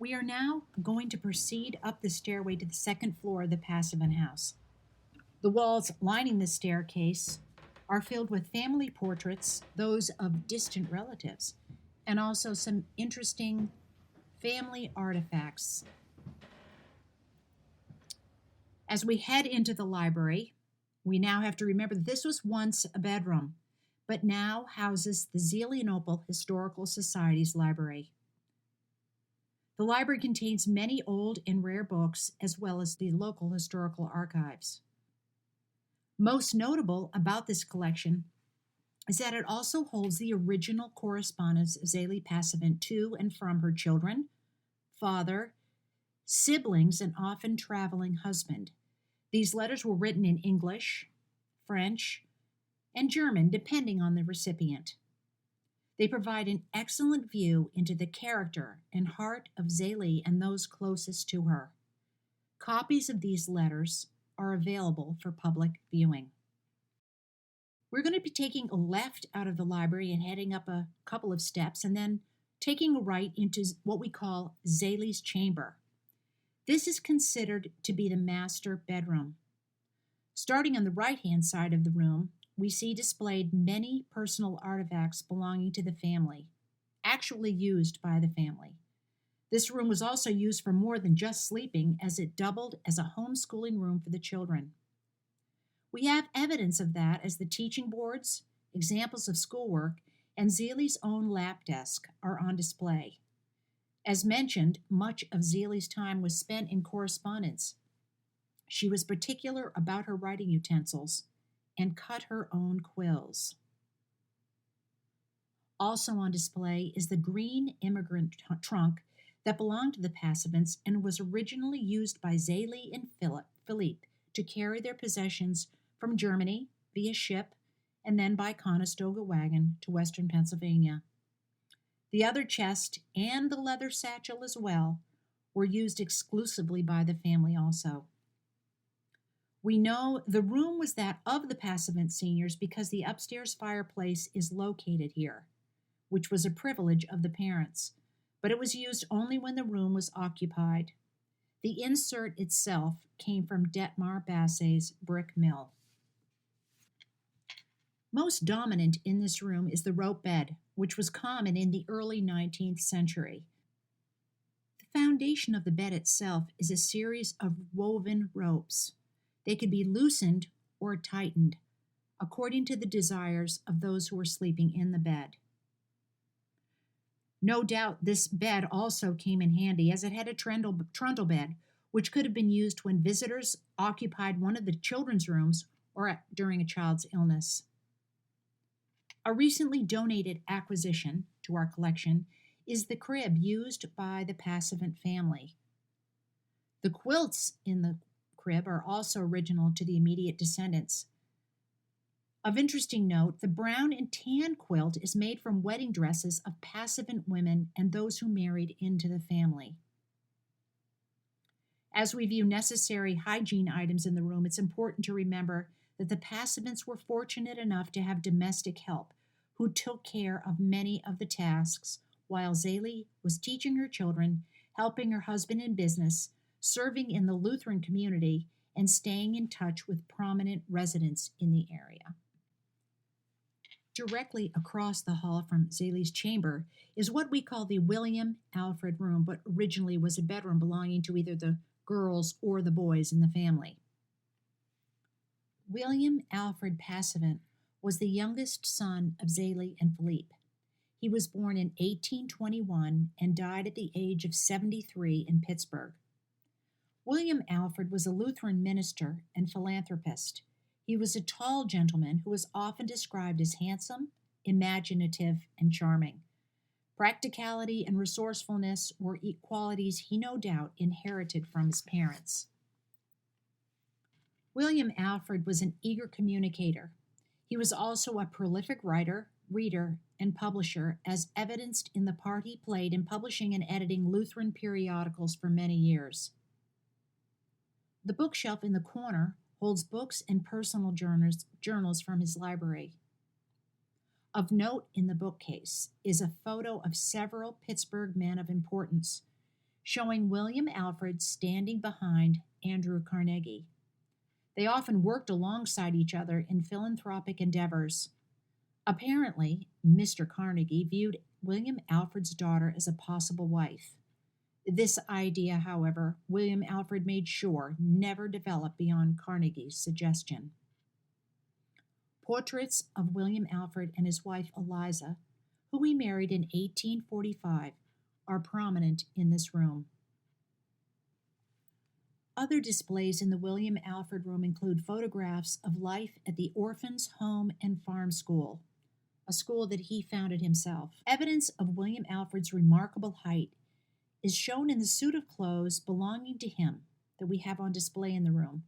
We are now going to proceed up the stairway to the second floor of the Passavant house. The walls lining the staircase are filled with family portraits, those of distant relatives, and also some interesting family artifacts. As we head into the library, we now have to remember that this was once a bedroom, but now houses the Zelienople Historical Society's library. The library contains many old and rare books, as well as the local historical archives. Most notable about this collection is that it also holds the original correspondence of Zélie Passavant to and from her children, father, siblings, and often traveling husband. These letters were written in English, French, and German, depending on the recipient. They provide an excellent view into the character and heart of Zélie and those closest to her. Copies of these letters are available for public viewing. We're going to be taking a left out of the library and heading up a couple of steps and then taking a right into what we call Zélie's chamber. This is considered to be the master bedroom. Starting on the right-hand side of the room, we see displayed many personal artifacts belonging to the family, actually used by the family. This room was also used for more than just sleeping, as it doubled as a homeschooling room for the children. We have evidence of that as the teaching boards, examples of schoolwork, and Zélie's own lap desk are on display. As mentioned, much of Zélie's time was spent in correspondence. She was particular about her writing utensils and cut her own quills. Also on display is the green immigrant trunk that belonged to the Passavants and was originally used by Zélie and Philippe to carry their possessions from Germany via ship and then by Conestoga wagon to western Pennsylvania. The other chest and the leather satchel as well were used exclusively by the family also. We know the room was that of the Passavant seniors because the upstairs fireplace is located here, which was a privilege of the parents, but it was used only when the room was occupied. The insert itself came from Detmar Basset's brick mill. Most dominant in this room is the rope bed, which was common in the early 19th century. The foundation of the bed itself is a series of woven ropes. They could be loosened or tightened according to the desires of those who were sleeping in the bed. No doubt this bed also came in handy as it had a trundle bed, which could have been used when visitors occupied one of the children's rooms or during a child's illness. A recently donated acquisition to our collection is the crib used by the Passavant family. The quilts in the crib are also original to the immediate descendants. Of interesting note, the brown and tan quilt is made from wedding dresses of Passavant women and those who married into the family. As we view necessary hygiene items in the room, it's important to remember that the Passavants were fortunate enough to have domestic help who took care of many of the tasks while Zélie was teaching her children, helping her husband in business, serving in the Lutheran community, and staying in touch with prominent residents in the area. Directly across the hall from Zélie's chamber is what we call the William Alfred room, but originally was a bedroom belonging to either the girls or the boys in the family. William Alfred Passavant was the youngest son of Zélie and Philippe. He was born in 1821 and died at the age of 73 in Pittsburgh. William Alfred was a Lutheran minister and philanthropist. He was a tall gentleman who was often described as handsome, imaginative, and charming. Practicality and resourcefulness were qualities he no doubt inherited from his parents. William Alfred was an eager communicator. He was also a prolific writer, reader, and publisher, as evidenced in the part he played in publishing and editing Lutheran periodicals for many years. The bookshelf in the corner holds books and personal journals from his library. Of note in the bookcase is a photo of several Pittsburgh men of importance. showing William Alfred standing behind Andrew Carnegie. They often worked alongside each other in philanthropic endeavors. Apparently, Mr. Carnegie viewed William Alfred's daughter as a possible wife. This idea, however, William Alfred made sure never developed beyond Carnegie's suggestion. Portraits of William Alfred and his wife Eliza, who he married in 1845, are prominent in this room. Other displays in the William Alfred Room include photographs of life at the Orphans' Home and Farm School, a school that he founded himself. Evidence of William Alfred's remarkable height is shown in the suit of clothes belonging to him that we have on display in the room,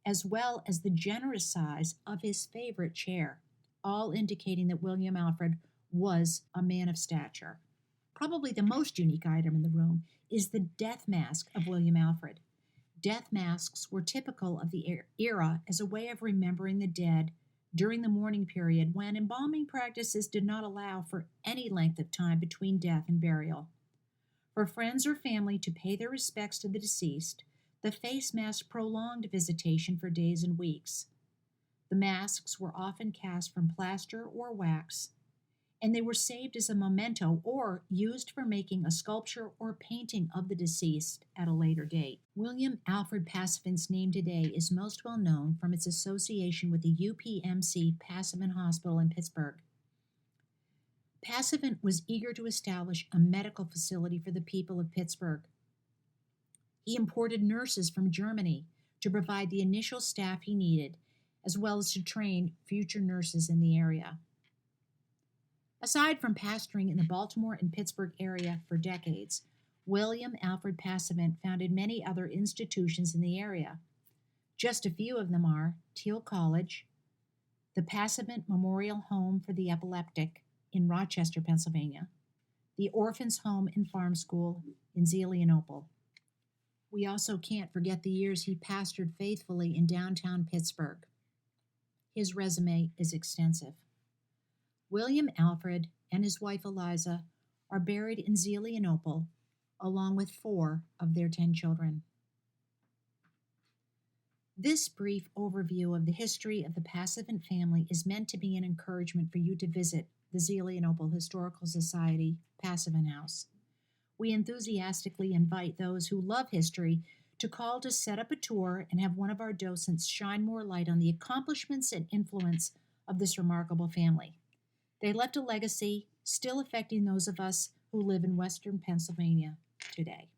as well as the generous size of his favorite chair, all indicating that William Alfred was a man of stature. Probably the most unique item in the room is the death mask of William Alfred. Death masks were typical of the era as a way of remembering the dead during the mourning period when embalming practices did not allow for any length of time between death and burial. For friends or family to pay their respects to the deceased, the face mask prolonged visitation for days and weeks. The masks were often cast from plaster or wax, and they were saved as a memento or used for making a sculpture or painting of the deceased at a later date. William Alfred Passavant's name today is most well known from its association with the UPMC Passavant Hospital in Pittsburgh. Passavant was eager to establish a medical facility for the people of Pittsburgh. He imported nurses from Germany to provide the initial staff he needed, as well as to train future nurses in the area. Aside from pastoring in the Baltimore and Pittsburgh area for decades, William Alfred Passavant founded many other institutions in the area. Just a few of them are Thiel College, the Passavant Memorial Home for the Epileptic in Rochester, Pennsylvania, the Orphans' Home and Farm School in Zelienople. We also can't forget the years he pastored faithfully in downtown Pittsburgh. His resume is extensive. William Alfred and his wife Eliza are buried in Zelienople, along with 4 of their 10 children. This brief overview of the history of the Passavant family is meant to be an encouragement for you to visit the Zelienople Historical Society Passavant House. We enthusiastically invite those who love history to call to set up a tour and have one of our docents shine more light on the accomplishments and influence of this remarkable family. They left a legacy still affecting those of us who live in Western Pennsylvania today.